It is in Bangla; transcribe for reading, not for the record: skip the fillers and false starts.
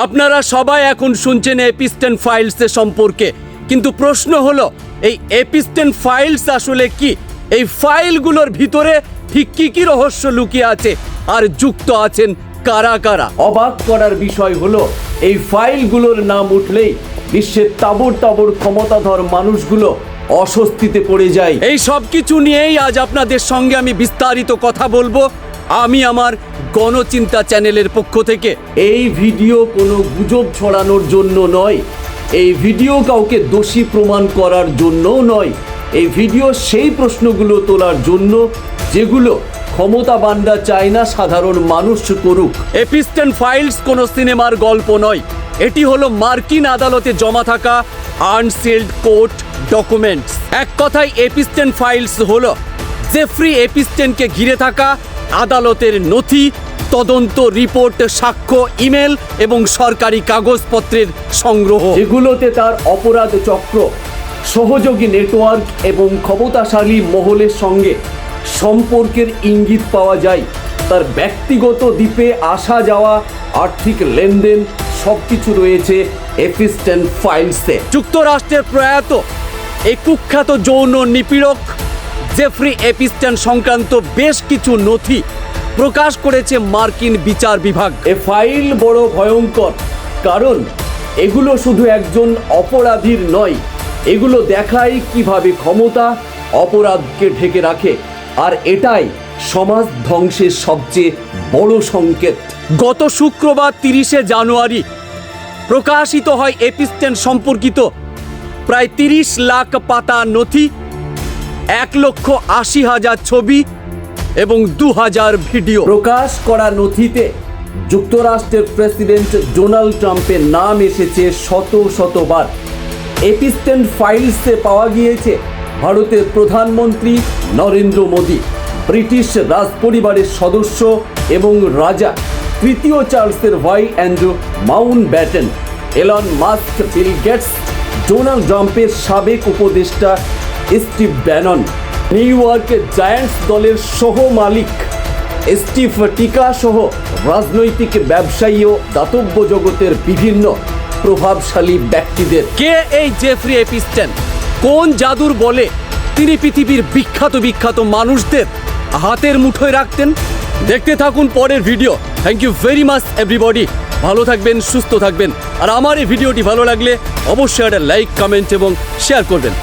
আপনারা সবাই এখন শুনছেন এপিস্টেন ফাইলসের সম্পর্কে, কিন্তু প্রশ্ন হলো এই এপিস্টেন ফাইলস আসলে কি? এই ফাইলগুলোর ভিতরে ঠিক কি রহস্য লুকিয়ে আছে আর যুক্ত আছেন কারা কারা? অবাক করার বিষয় হলো এই ফাইলগুলোর নাম উঠলেই বিশ্বের তাবড় ক্ষমতাধর মানুষগুলো অস্বস্তিতে পড়ে যায়। এই সব কিছু নিয়েই আজ আপনাদের সঙ্গে আমি বিস্তারিত কথা বলবো। আমি আমার গণচিন্তা চ্যানেলের পক্ষ থেকে। এই ভিডিও কোনো গুজব ছড়ানোর জন্য নয়, এই ভিডিও কাউকে দোষী প্রমাণ করার জন্যও নয়, এই ভিডিও সেই প্রশ্নগুলো তোলার জন্য যেগুলো ক্ষমতাবানরা চায় না সাধারণ মানুষ করুক। এপিস্টেন ফাইলস কোনো সিনেমার গল্প নয়, এটি হলো মার্কিন আদালতে জমা থাকা আনসিল্ড কোর্ট ডকুমেন্টস। এক কথায় এপিস্টেন ফাইলস হলো জেফ্রি এপিস্টেনকে ঘিরে থাকা আদালতের নথি, তদন্ত রিপোর্ট, সাক্ষ্য, ইমেল এবং সরকারি কাগজপত্রের সংগ্রহ, যেগুলোতে তার অপরাধ চক্র, সহযোগী নেটওয়ার্ক এবং ক্ষমতাশালী মহলের সঙ্গে সম্পর্কের ইঙ্গিত পাওয়া যায়। তার ব্যক্তিগত দ্বীপে আসা যাওয়া, আর্থিক লেনদেন সবকিছু রয়েছে এপিস্টেন ফাইলসে। যুক্তরাষ্ট্রের প্রয়াত এই কুখ্যাত যৌন নিপীড়ক জেফ্রি এপিস্টেন সংক্রান্ত বেশ কিছু নথি প্রকাশ করেছে মার্কিন বিচার বিভাগ। এ ফাইল বড় ভয়ঙ্কর, কারণ এগুলো শুধু একজন অপরাধীর নয়, এগুলো দেখায় কিভাবে ক্ষমতা অপরাধকে ঢেকে রাখে, আর এটাই সমাজ ধ্বংসের সবচেয়ে বড় সংকেত। গত শুক্রবার 30শে জানুয়ারি প্রকাশিত হয় এপিস্টেন সম্পর্কিত প্রায় 30 লাখ পাতা নথি, 1,80,000 ছবি এবং 2000 ভিডিও। প্রকাশ করা নথিতে যুক্তরাষ্ট্রের প্রেসিডেন্ট ডোনাল্ড ট্রাম্পের নাম এসেছে শতবার। এপিস্টেন ফাইলসে পাওয়া গিয়েছে ভারতের প্রধানমন্ত্রী নরেন্দ্র মোদী, ব্রিটিশ রাজপরিবারের সদস্য এবং রাজা তৃতীয় চার্লসের ভাই Andrew Mountbatten, Elon Musk, Bill Gates, Donald ট্রাম্পের সাবেক উপদেষ্টা Steve Bannon, New York Giants দলের সহ মালিক স্টিভ টিকা সহ রাজনৈতিক, ব্যবসায়ী ও দাতব্য জগতের বিভিন্ন প্রভাবশালী ব্যক্তিদের। কে এই জেফ্রি এপিস্টেন? কোন জাদুর বলে তিনি পৃথিবীর বিখ্যাত মানুষদের হাতের মুঠোয় রাখতেন? দেখতে থাকুন পরের video. Thank you very much everybody. ভালো থাকবেন, সুস্থ থাকবেন, আর আমার এই ভিডিওটি ভালো লাগলে অবশ্যই একটা লাইক, কমেন্ট এবং শেয়ার করবেন।